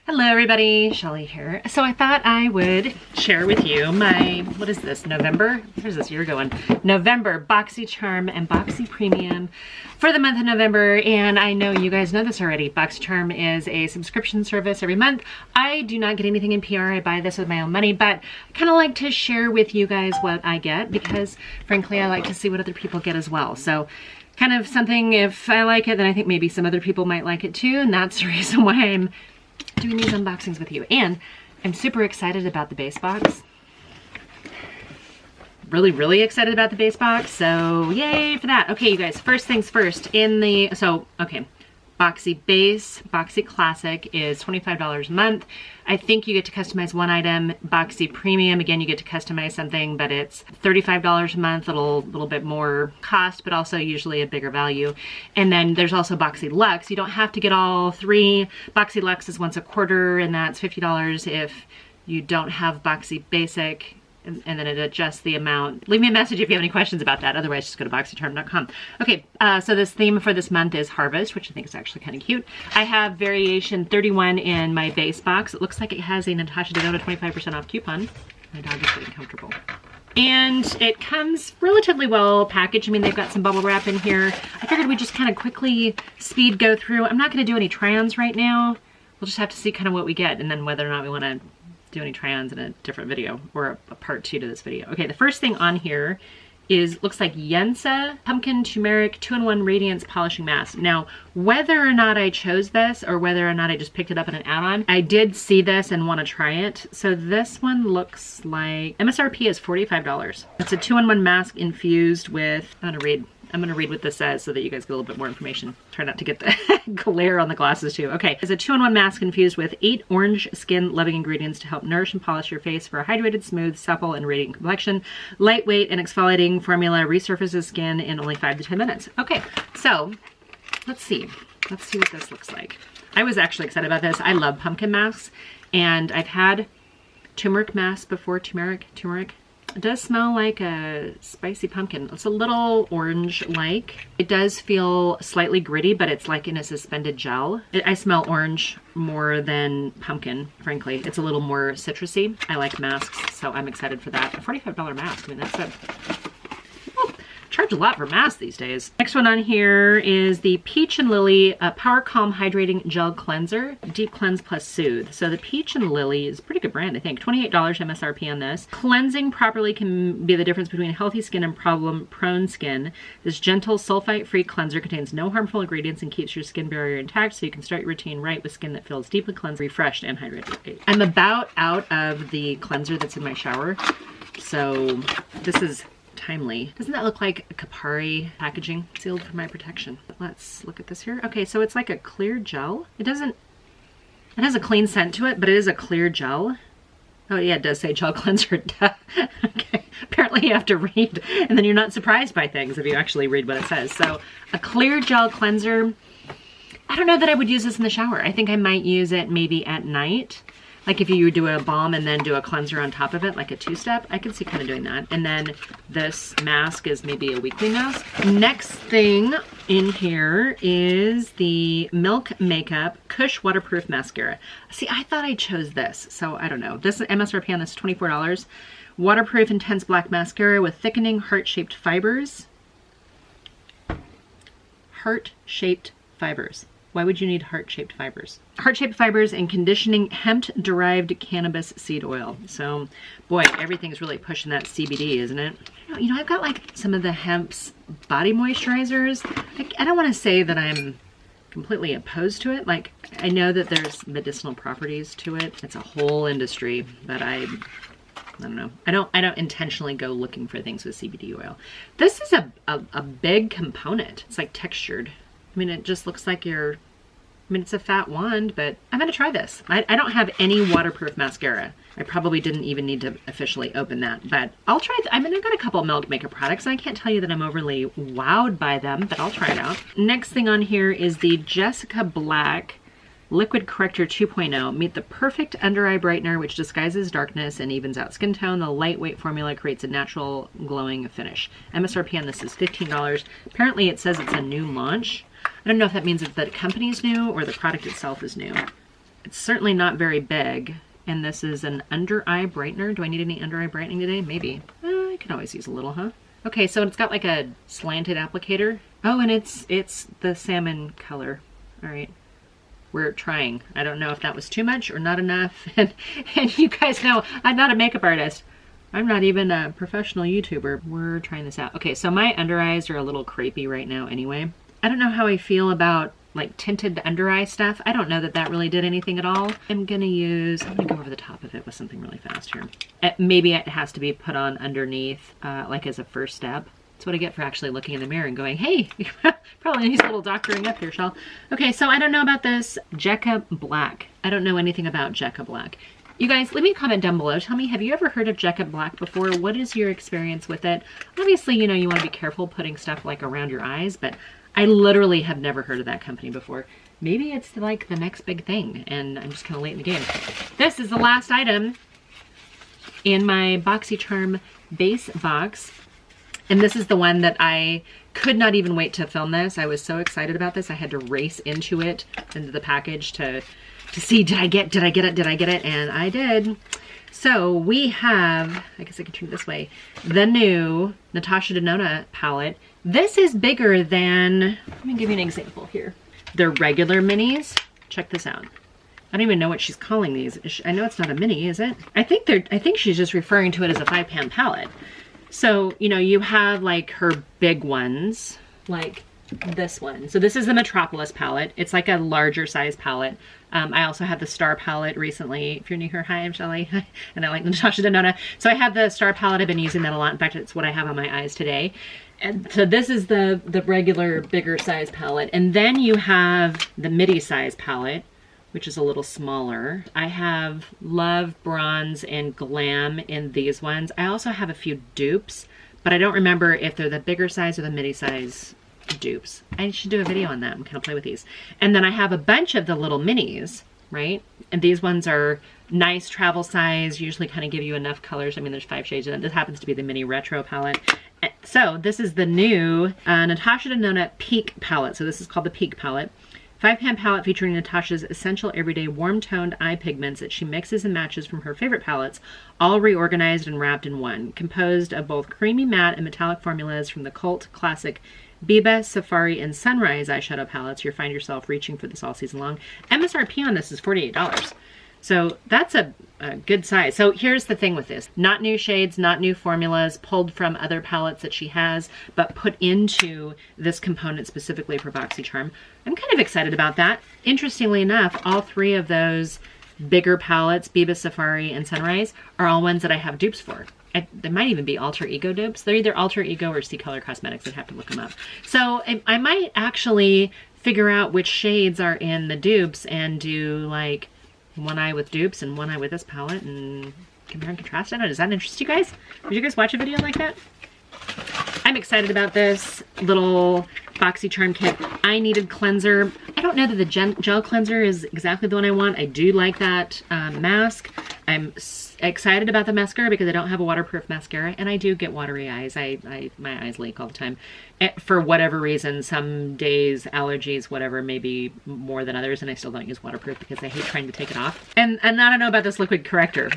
Hello everybody, Shelly here. So I thought I would share with you my, what is this, November? Where's this year going? November BoxyCharm and Boxy Premium for the month of November. And I know you guys know this already. BoxyCharm is a subscription service every month. I do not get anything in PR. I buy this with my own money, but I kind of like to share with you guys what I get because frankly, I like to see what other people get as well. So kind of something, if I like it, then I think maybe some other people might like it too. And that's the reason why I'm doing these unboxings with you. And I'm super excited about the base box. Really excited about the base box. So yay for that. Okay, you guys, first things first. Boxy Base, Boxy Classic is $25 a month. I think you get to customize one item. Boxy Premium, again, you get to customize something, but it's $35 a month, a little bit more cost, but also usually a bigger value. And then there's also Boxy Luxe. You don't have to get all three. Boxy Luxe is once a quarter, and that's $50 if you don't have Boxy Basic. And then it adjusts the amount. Leave me a message if you have any questions about that. Otherwise, just go to BoxyCharm.com. Okay, so this theme for this month is Harvest, which I think is actually kind of cute. I have variation 31 in my base box. It looks like it has a Natasha Denona 25% off coupon. My dog is getting comfortable. And it comes relatively well packaged. I mean, they've got some bubble wrap in here. I figured we'd just kind of quickly speed go through. I'm not going to do any try-ons right now. We'll just have to see kind of what we get and then whether or not we want to do any try-ons in a different video or a part 2 to this video. Okay, the first thing on here looks like Yensa Pumpkin Turmeric 2-in-1 Radiance Polishing Mask. Now, whether or not I chose this or whether or not I just picked it up in an add-on, I did see this and want to try it. So this one looks like MSRP is $45. It's a 2-in-1 mask infused with, I'm gonna read what this says so that you guys get a little bit more information. Try not to get the glare on the glasses too. Okay, it's a 2-in-1 mask infused with 8 orange skin loving ingredients to help nourish and polish your face for a hydrated, smooth, supple, and radiant complexion. Lightweight and exfoliating formula resurfaces skin in only 5 to 10 minutes. Okay, so let's see. Let's see what this looks like. I was actually excited about this. I love pumpkin masks, and I've had turmeric masks before. Turmeric. It does smell like a spicy pumpkin. It's a little orange-like. It does feel slightly gritty, but it's like in a suspended gel. I smell orange more than pumpkin, frankly. It's a little more citrusy. I like masks, so I'm excited for that. A $45 mask, I mean, that's a... charge a lot for masks these days. Next one on here is the Peach and Lily Power Calm Hydrating Gel Cleanser, Deep Cleanse Plus Soothe. So the Peach and Lily is a pretty good brand, I think. $28 MSRP on this. Cleansing properly can be the difference between healthy skin and problem-prone skin. This gentle sulfite-free cleanser contains no harmful ingredients and keeps your skin barrier intact, so you can start your routine right with skin that feels deeply cleansed, refreshed, and hydrated. I'm about out of the cleanser that's in my shower, so this is timely. Doesn't that look like a Kapari packaging? Sealed for my protection. Let's look at this here. Okay, so it's like a clear gel. It has a clean scent to it, but it is a clear gel. Oh yeah, it does say gel cleanser. Okay, apparently you have to read, and then you're not surprised by things if you actually read what it says. So a clear gel cleanser. I don't know that I would use this in the shower. I think I might use it maybe at night. Like if you do a balm and then do a cleanser on top of it, like a 2-step, I could see kind of doing that. And then this mask is maybe a weekly mask. Next thing in here is the Milk Makeup Kush Waterproof Mascara. See, I thought I chose this, so I don't know. This MSRP on this is $24. Waterproof Intense Black Mascara with thickening heart-shaped fibers. Heart-shaped fibers. Why would you need heart-shaped fibers? Heart-shaped fibers and conditioning hemp-derived cannabis seed oil. So, boy, everything's really pushing that CBD, isn't it? You know, I've got like some of the hemp's body moisturizers. I don't want to say that I'm completely opposed to it. Like, I know that there's medicinal properties to it. It's a whole industry that I don't know. I don't intentionally go looking for things with CBD oil. This is a big component. It's like textured. I mean, it just looks like it's a fat wand, but I'm gonna try this. I don't have any waterproof mascara. I probably didn't even need to officially open that, but I'll try it. I mean, I've got a couple Milk Makeup products, and I can't tell you that I'm overly wowed by them, but I'll try it out. Next thing on here is the Jessica Black Liquid Corrector 2.0. Meet the perfect under-eye brightener, which disguises darkness and evens out skin tone. The lightweight formula creates a natural glowing finish. MSRP on this is $15. Apparently it says it's a new launch. I don't know if that means that the company's new or the product itself is new. It's certainly not very big. And this is an under eye brightener. Do I need any under eye brightening today? Maybe. I can always use a little, huh? Okay, so it's got like a slanted applicator. Oh, and it's the salmon color. All right. We're trying. I don't know if that was too much or not enough. And you guys know I'm not a makeup artist. I'm not even a professional YouTuber. We're trying this out. Okay, so my under eyes are a little crepey right now anyway. I don't know how I feel about like tinted under eye stuff. I don't know that that really did anything at all. I'm gonna go over the top of it with something really fast here. Maybe it has to be put on underneath, like as a first step. That's what I get for actually looking in the mirror and going, hey, probably needs a little doctoring up here, Shel. Okay, so I don't know about this Jekka Black. I don't know anything about Jekka Black. You guys, leave me a comment down below. Tell me, have you ever heard of Jekka Black before? What is your experience with it? Obviously, you know, you want to be careful putting stuff like around your eyes, but I literally have never heard of that company before. Maybe it's like the next big thing, and I'm just kind of late in the game. This is the last item in my BoxyCharm base box. And this is the one that I could not even wait to film this. I was so excited about this. I had to race into the package to see, did I get it? And I did. So we have, I guess I can turn it this way, the new Natasha Denona palette. This is bigger than, let me give you an example here. They're regular minis. Check this out. I don't even know what she's calling these. I know it's not a mini, is it? I think she's just referring to it as a 5-pan palette. So, you know, you have like her big ones, like this one. So this is the Metropolis palette. It's like a larger size palette. I also have the Star palette recently. If you're new here, hi, I'm Shelley, and I like Natasha Denona. So I have the Star palette. I've been using that a lot. In fact, it's what I have on my eyes today. And so this is the regular, bigger size palette. And then you have the midi size palette, which is a little smaller. I have Love, Bronze, and Glam in these ones. I also have a few dupes, but I don't remember if they're the bigger size or the midi size dupes. I should do a video on that and kind of play with these. And then I have a bunch of the little minis, right? And these ones are nice travel size, usually kind of give you enough colors. I mean, there's 5 shades in it. This happens to be the mini retro palette. So this is the new Natasha Denona Peak palette. So this is called the Peak palette. 5-pan palette featuring Natasha's essential everyday warm-toned eye pigments that she mixes and matches from her favorite palettes, all reorganized and wrapped in one. Composed of both creamy matte and metallic formulas from the cult classic Biba, Safari, and Sunrise eyeshadow palettes, you'll find yourself reaching for this all season long. MSRP on this is $48. So that's a good size. So here's the thing with this. Not new shades, not new formulas, pulled from other palettes that she has, but put into this component specifically for BoxyCharm. I'm kind of excited about that. Interestingly enough, all 3 of those bigger palettes, Biba, Safari, and Sunrise, are all ones that I have dupes for. They might even be Alter Ego dupes. They're either Alter Ego or C-Color Cosmetics. I'd have to look them up. So I might actually figure out which shades are in the dupes and do like one eye with dupes and one eye with this palette and compare and contrast. I don't know, does that interest you guys? Would you guys watch a video like that? I'm excited about this little BoxyCharm kit. I needed cleanser. I don't know that the gel cleanser is exactly the one I want. I do like that mask. I'm excited about the mascara because I don't have a waterproof mascara and I do get watery eyes. My eyes leak all the time. For whatever reason, some days, allergies, whatever, maybe more than others, and I still don't use waterproof because I hate trying to take it off. And I don't know about this liquid corrector.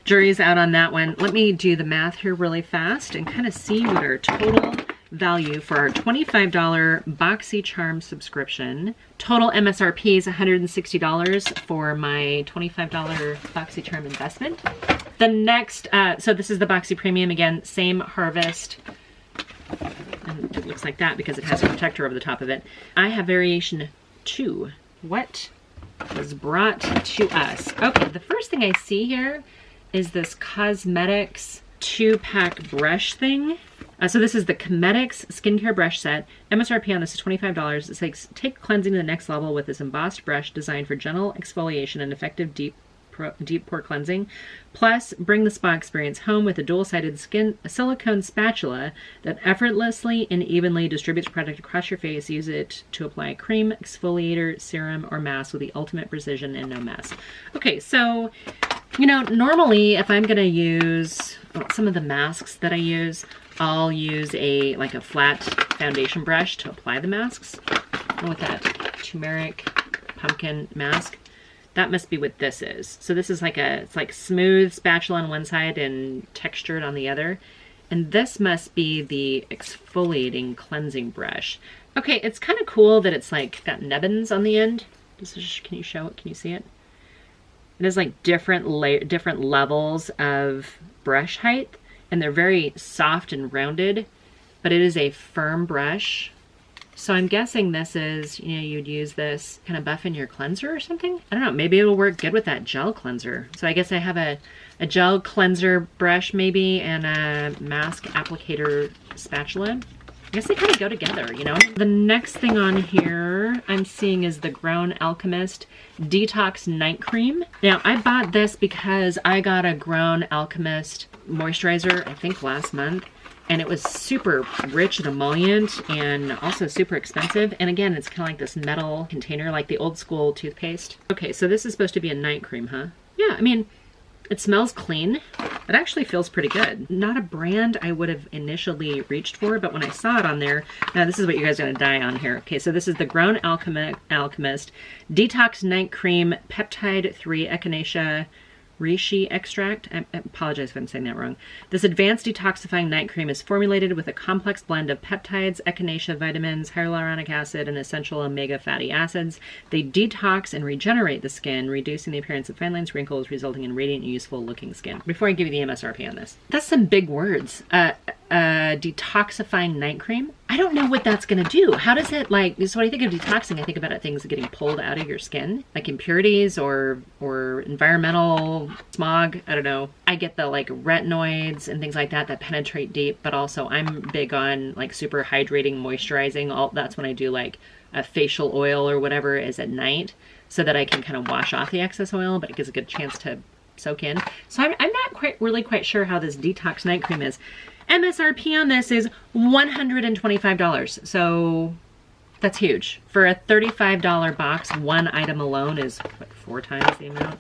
Jury's out on that one. Let me do the math here really fast and kind of see what our total value for our $25 BoxyCharm subscription. Total MSRP is $160 for my $25 BoxyCharm investment. The next, so this is the Boxy Premium again, same harvest. And it looks like that because it has a protector over the top of it. I have variation 2. What was brought to us? Okay, the first thing I see here is this cosmetics 2-pack brush thing. So this is the Cosmetics skincare brush set. MSRP on this is $25. It says take cleansing to the next level with this embossed brush designed for gentle exfoliation and effective deep pore cleansing. Plus, bring the spa experience home with a dual-sided silicone spatula that effortlessly and evenly distributes product across your face. Use it to apply cream, exfoliator, serum, or mask with the ultimate precision and no mess. Okay, so, you know, normally if I'm gonna use some of the masks that I use, I'll use a flat foundation brush to apply the masks. With that turmeric pumpkin mask. That must be what this is. So this is like it's like smooth spatula on one side and textured on the other. And this must be the exfoliating cleansing brush. Okay, it's kind of cool that it's like got nubbins on the end. Can you show it? Can you see it? It has like different levels of brush height, and they're very soft and rounded, but it is a firm brush. So I'm guessing this is, you know, you'd use this kind of buff in your cleanser or something. I don't know, maybe it'll work good with that gel cleanser. So I guess I have a gel cleanser brush maybe and a mask applicator spatula. I guess they kind of go together, you know? The next thing on here I'm seeing is the Grown Alchemist Detox Night Cream. Now I bought this because I got a Grown Alchemist moisturizer, I think last month. And it was super rich and emollient and also super expensive. And again, it's kind of like this metal container, like the old school toothpaste. Okay, so this is supposed to be a night cream, huh? Yeah, I mean, it smells clean. It actually feels pretty good. Not a brand I would have initially reached for, but when I saw it on there, now this is what you guys are gonna die on here. Okay, so this is the Grown Alchemist Detox Night Cream Peptide 3 Echinacea reishi extract. I apologize if I'm saying that wrong. This advanced detoxifying night cream is formulated with a complex blend of peptides, echinacea vitamins, hyaluronic acid, and essential omega fatty acids. They detox and regenerate the skin, reducing the appearance of fine lines, wrinkles, resulting in radiant and useful looking skin. Before I give you the MSRP on this, that's some big words. Detoxifying night cream. I don't know what that's gonna do. How does it, like, so when I think of detoxing, I think about things getting pulled out of your skin, like impurities or environmental smog. I don't know. I get the like retinoids and things like that that penetrate deep, but also I'm big on like super hydrating, moisturizing. That's when I do like a facial oil or whatever is at night, so that I can kind of wash off the excess oil, but it gives a good chance to soak in. So I'm not really quite sure how this detox night cream is. MSRP on this is $125. So that's huge. For a $35 box, one item alone is what, 4 times the amount.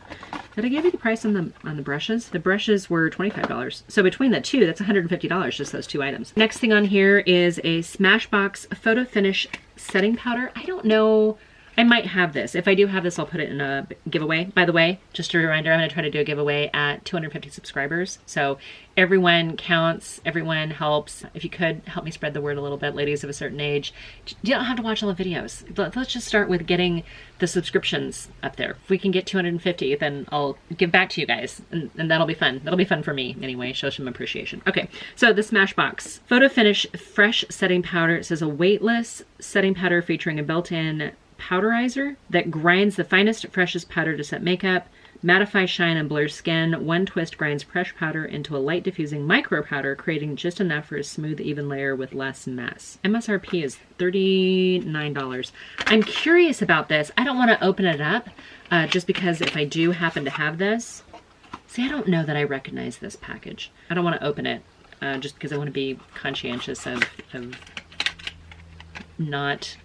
Did I give you the price on the brushes? The brushes were $25. So between the two, that's $150, just those 2 items. Next thing on here is a Smashbox Photo Finish Setting Powder. I don't know. I might have this. If I do have this, I'll put it in a giveaway. By the way, just a reminder, I'm going to try to do a giveaway at 250 subscribers. So everyone counts, everyone helps. If you could help me spread the word a little bit, ladies of a certain age. You don't have to watch all the videos. Let's just start with getting the subscriptions up there. If we can get 250, then I'll give back to you guys, and that'll be fun. That'll be fun for me anyway, show some appreciation. Okay, so the Smashbox Photo Finish Fresh Setting Powder. It says a weightless setting powder featuring a built-in powderizer that grinds the finest, freshest powder to set makeup, mattify shine and blur skin. One twist grinds fresh powder into a light diffusing micro powder, creating just enough for a smooth, even layer with less mess. MSRP is $39. I'm curious about this. I don't want to open it up just because if I do happen to have this, see, I don't know that I recognize this package. I don't want to open it just because I want to be conscientious of not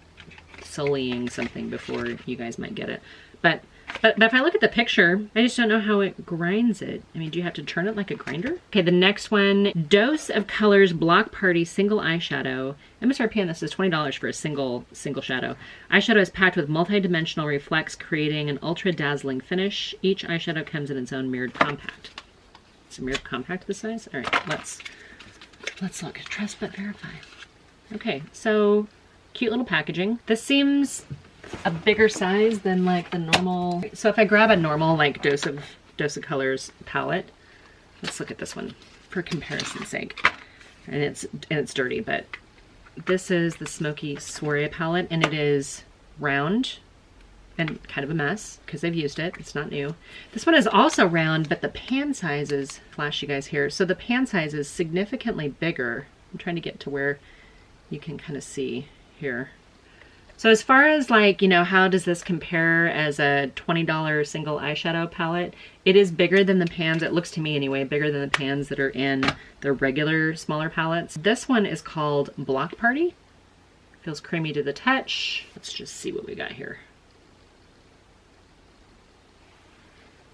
sullying something before you guys might get it. But if I look at the picture, I just don't know how it grinds it. I mean, do you have to turn it like a grinder? Okay, the next one, Dose of Colors Block Party Single Eyeshadow. MSRP on this is $20 for a single shadow. Eyeshadow is packed with multi-dimensional reflex, creating an ultra dazzling finish. Each eyeshadow comes in its own mirrored compact. It's a mirrored compact this size? All right, let's look. Trust but verify. Okay, so cute little packaging. This seems a bigger size than like the normal. So if I grab a normal like Dose of Colors palette, let's look at this one for comparison's sake. And it's dirty, but this is the Smoky Soiree palette, and it is round and kind of a mess because I've used it. It's not new. This one is also round, but the pan size is, flash you guys here. So the pan size is significantly bigger. I'm trying to get to where you can kind of see here. So as far as like, you know, how does this compare as a $20 single eyeshadow palette? It is bigger than the pans, it looks to me anyway, bigger than the pans that are in the regular smaller palettes. This one is called Block Party. Feels creamy to the touch. Let's just see what we got here.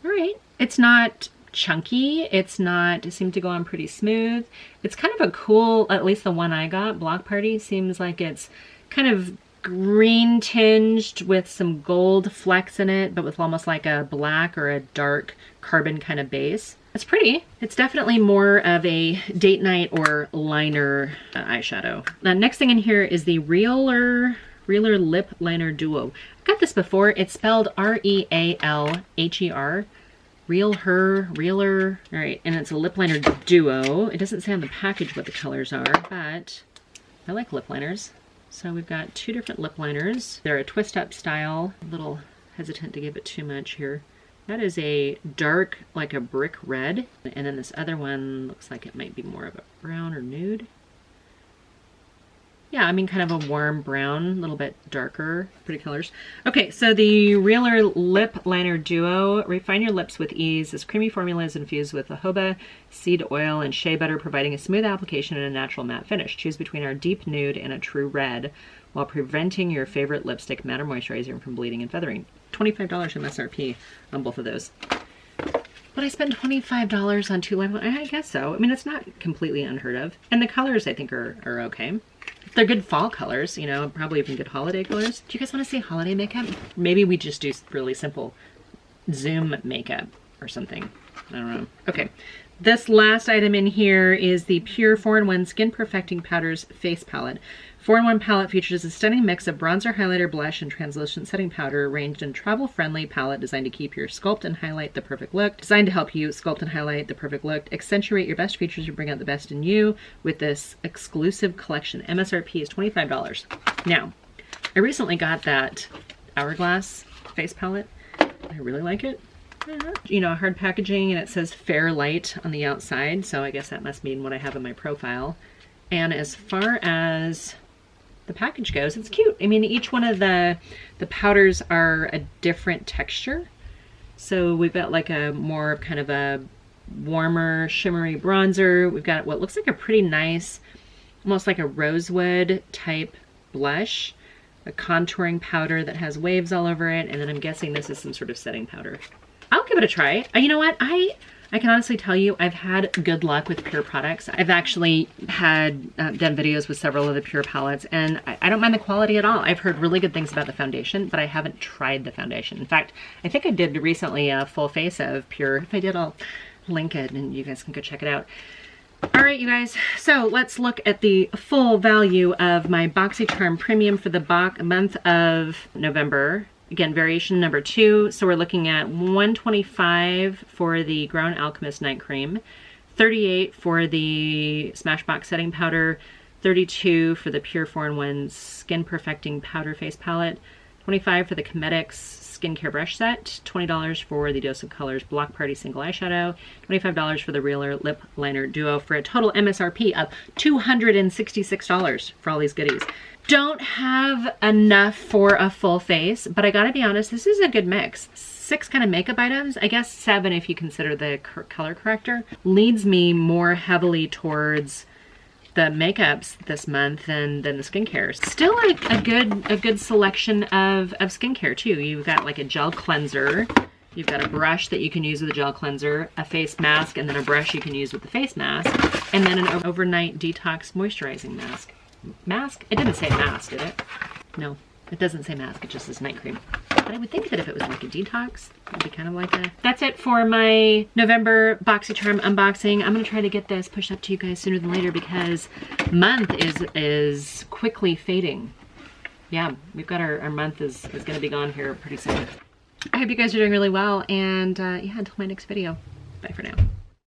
All right, it's not chunky, it seemed to go on pretty smooth. It's kind of a cool, at least the one I got, Block Party, seems like it's kind of green tinged with some gold flecks in it, but with almost like a black or a dark carbon kind of base. It's pretty. It's definitely more of a date night or liner eyeshadow. Now, next thing in here is the Realer Lip Liner Duo. I've got this before. It's spelled R-E-A-L-H-E-R. Realer. All right, and it's a lip liner duo. It doesn't say on the package what the colors are, but I like lip liners. So we've got 2 different lip liners. They're a twist up style. A little hesitant to give it too much here. That is a dark, like a brick red. And then this other one looks like it might be more of a brown or nude. Yeah, I mean kind of a warm brown, a little bit darker, pretty colors. Okay, so the Realer Lip Liner Duo, refine your lips with ease. This creamy formula is infused with jojoba, seed oil, and shea butter, providing a smooth application and a natural matte finish. Choose between our deep nude and a true red, while preventing your favorite lipstick matte or moisturizer from bleeding and feathering. $25 MSRP on both of those. Would I spend $25 on 2 lip? I guess so. I mean, it's not completely unheard of. And the colors I think are okay. They're good fall colors, you know, probably even good holiday colors. Do you guys want to see holiday makeup? Maybe we just do really simple Zoom makeup or something. I don't know. Okay. This last item in here is the Pure 4-in-1 Skin Perfecting Powders Face Palette. 4-in-1 palette features a stunning mix of bronzer, highlighter, blush, and translucent setting powder arranged in travel-friendly palette designed to keep your sculpt and highlight the perfect look. Designed to help you sculpt and highlight the perfect look. Accentuate your best features and bring out the best in you with this exclusive collection. MSRP is $25. Now, I recently got that Hourglass face palette. I really like it. You know, hard packaging, and it says Fair Light on the outside, so I guess that must mean what I have in my profile. And as far as the package goes, it's cute. I mean, each one of the powders are a different texture. So we've got like a more kind of a warmer, shimmery bronzer. We've got what looks like a pretty nice, almost like a rosewood type blush, a contouring powder that has waves all over it, and then I'm guessing this is some sort of setting powder. I'll give it a try. You know what? I can honestly tell you I've had good luck with Pure products. I've actually had done videos with several of the Pure palettes, and I don't mind the quality at all. I've heard really good things about the foundation, but I haven't tried the foundation. In fact, I think I did recently a full face of Pure. If I did, I'll link it and you guys can go check it out. All right, you guys, so let's look at the full value of my BoxyCharm Premium for the month of November. Again, variation number 2. So we're looking at $125 for the Grown Alchemist Night Cream, $38 for the Smashbox Setting Powder, $32 for the Pure 4-in-1 Skin Perfecting Powder Face Palette, $25 for the Cosmetics Skincare Brush Set, $20 for the Dose of Colors Block Party Single Eyeshadow, $25 for the Realer Lip Liner Duo, for a total MSRP of $266 for all these goodies. Don't have enough for a full face, but I gotta be honest, this is a good mix. 6 kind of makeup items, I guess 7 if you consider the color corrector, leads me more heavily towards the makeups this month than the skincare. Still a good selection of skincare too. You've got like a gel cleanser, you've got a brush that you can use with a gel cleanser, a face mask, and then a brush you can use with the face mask, and then an overnight detox moisturizing mask. Mask? It didn't say mask, did it? No, it doesn't say mask, it just says night cream. But I would think that if it was like a detox, it'd be kind of like a... That's it for my November BoxyCharm unboxing. I'm gonna try to get this pushed up to you guys sooner than later because month is quickly fading. Yeah, we've got our month is gonna be gone here pretty soon. I hope you guys are doing really well, and yeah, until my next video. Bye for now.